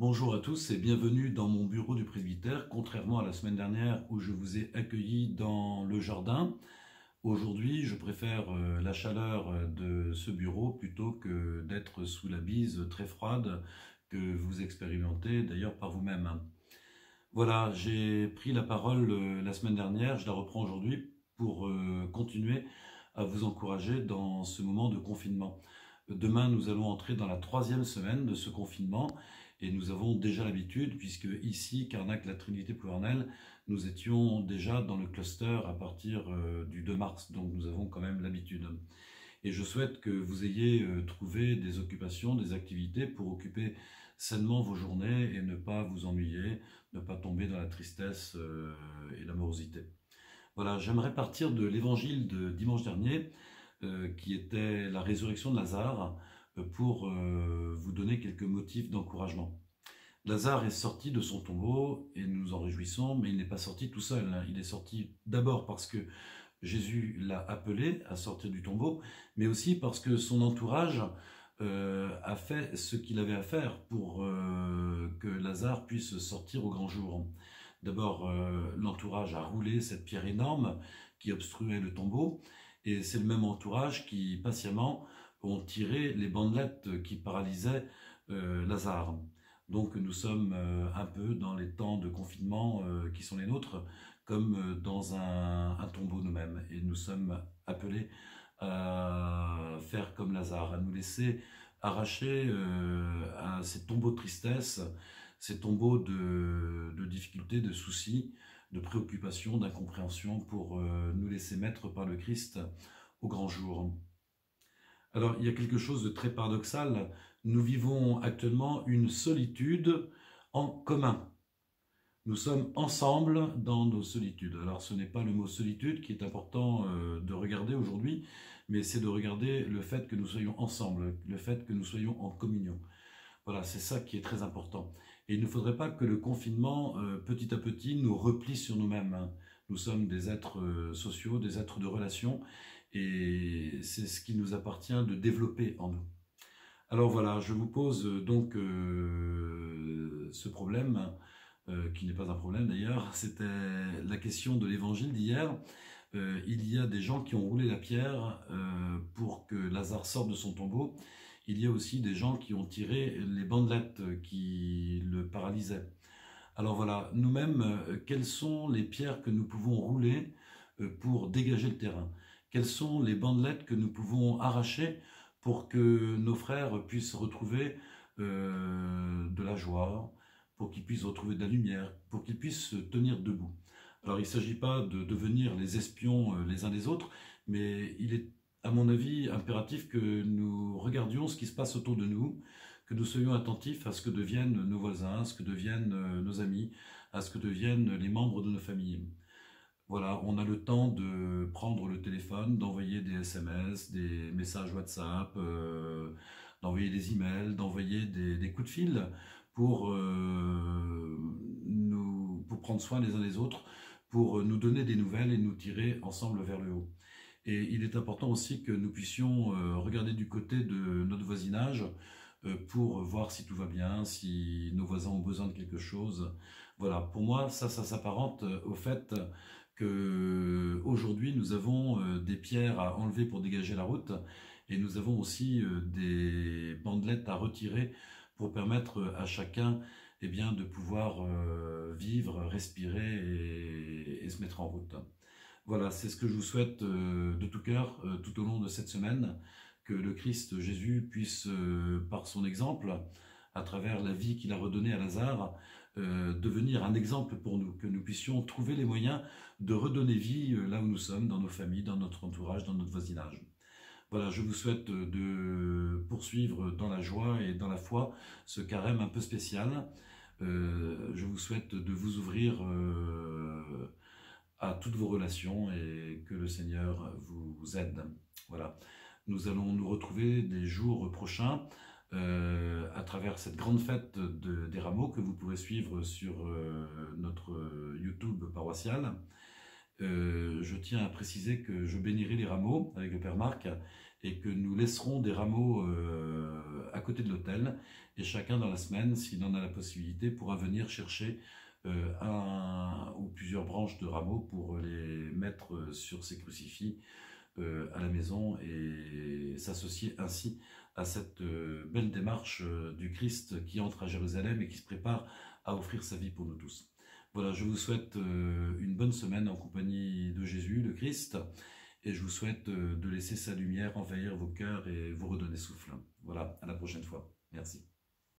Bonjour à tous et bienvenue dans mon bureau du presbytère. Contrairement à la semaine dernière où je vous ai accueillis dans le jardin, aujourd'hui je préfère la chaleur de ce bureau plutôt que d'être sous la bise très froide que vous expérimentez d'ailleurs par vous-même. Voilà, j'ai pris la parole la semaine dernière, je la reprends aujourd'hui pour continuer à vous encourager dans ce moment de confinement. Demain, nous allons entrer dans la troisième semaine de ce confinement et nous avons déjà l'habitude, puisque ici, Carnac-la Trinité-Plouernel, nous étions déjà dans le cluster à partir du 2 mars, donc nous avons quand même l'habitude. Et je souhaite que vous ayez trouvé des occupations, des activités pour occuper sainement vos journées et ne pas vous ennuyer, ne pas tomber dans la tristesse et la morosité. Voilà, j'aimerais partir de l'évangile de dimanche dernier, qui était la résurrection de Lazare, pour vous donner quelques motifs d'encouragement. Lazare est sorti de son tombeau et nous nous en réjouissons, mais il n'est pas sorti tout seul. Il est sorti d'abord parce que Jésus l'a appelé à sortir du tombeau, mais aussi parce que son entourage a fait ce qu'il avait à faire pour que Lazare puisse sortir au grand jour. D'abord, l'entourage a roulé cette pierre énorme qui obstruait le tombeau, et c'est le même entourage qui, patiemment, ont tiré les bandelettes qui paralysaient Lazare. Donc nous sommes un peu dans les temps de confinement qui sont les nôtres, comme dans un tombeau nous-mêmes. Et nous sommes appelés à faire comme Lazare, à nous laisser arracher à ces tombeaux de tristesse, ces tombeaux de difficultés, de soucis, de préoccupations, d'incompréhension, pour nous laisser mettre par le Christ au grand jour. Alors, il y a quelque chose de très paradoxal. Nous vivons actuellement une solitude en commun. Nous sommes ensemble dans nos solitudes. Alors, ce n'est pas le mot solitude qui est important de regarder aujourd'hui, mais c'est de regarder le fait que nous soyons ensemble, le fait que nous soyons en communion. Voilà, c'est ça qui est très important. Et il ne faudrait pas que le confinement, petit à petit, nous replie sur nous-mêmes. Nous sommes des êtres sociaux, des êtres de relation, et c'est ce qui nous appartient de développer en nous. Alors voilà, je vous pose donc ce problème, qui n'est pas un problème d'ailleurs, c'était la question de l'évangile d'hier. Il y a des gens qui ont roulé la pierre pour que Lazare sorte de son tombeau. Il y a aussi des gens qui ont tiré les bandelettes qui le paralysaient. Alors voilà, nous-mêmes, quelles sont les pierres que nous pouvons rouler pour dégager le terrain? Quelles sont les bandelettes que nous pouvons arracher pour que nos frères puissent retrouver de la joie, pour qu'ils puissent retrouver de la lumière, pour qu'ils puissent se tenir debout? Alors il ne s'agit pas de devenir les espions les uns des autres, mais il est à mon avis impératif que nous regardions ce qui se passe autour de nous, que nous soyons attentifs à ce que deviennent nos voisins, à ce que deviennent nos amis, à ce que deviennent les membres de nos familles. Voilà, on a le temps de prendre le téléphone, d'envoyer des SMS, des messages WhatsApp, d'envoyer des emails, d'envoyer des coups de fil pour, pour prendre soin les uns des autres, pour nous donner des nouvelles et nous tirer ensemble vers le haut. Et il est important aussi que nous puissions regarder du côté de notre voisinage pour voir si tout va bien, si nos voisins ont besoin de quelque chose. Voilà, pour moi, ça s'apparente au fait que aujourd'hui nous avons des pierres à enlever pour dégager la route, et nous avons aussi des bandelettes à retirer pour permettre à chacun de pouvoir vivre, respirer et se mettre en route. Voilà, c'est ce que je vous souhaite de tout cœur tout au long de cette semaine, que le Christ Jésus puisse, par son exemple, à travers la vie qu'il a redonnée à Lazare, devenir un exemple pour nous, que nous puissions trouver les moyens de redonner vie là où nous sommes, dans nos familles, dans notre entourage, dans notre voisinage. Voilà, je vous souhaite de poursuivre dans la joie et dans la foi ce carême un peu spécial. Je vous souhaite de vous ouvrir à toutes vos relations et que le Seigneur vous aide. Voilà. Nous allons nous retrouver des jours prochains à travers cette grande fête des rameaux que vous pourrez suivre sur notre YouTube paroissial. Je tiens à préciser que je bénirai les rameaux avec le Père Marc et que nous laisserons des rameaux à côté de l'autel, et chacun dans la semaine, s'il en a la possibilité, pourra venir chercher un ou plusieurs branches de rameaux pour les mettre sur ses crucifix à la maison et s'associer ainsi à cette belle démarche du Christ qui entre à Jérusalem et qui se prépare à offrir sa vie pour nous tous. Voilà, je vous souhaite une bonne semaine en compagnie de Jésus, le Christ, et je vous souhaite de laisser sa lumière envahir vos cœurs et vous redonner souffle. Voilà, à la prochaine fois. Merci.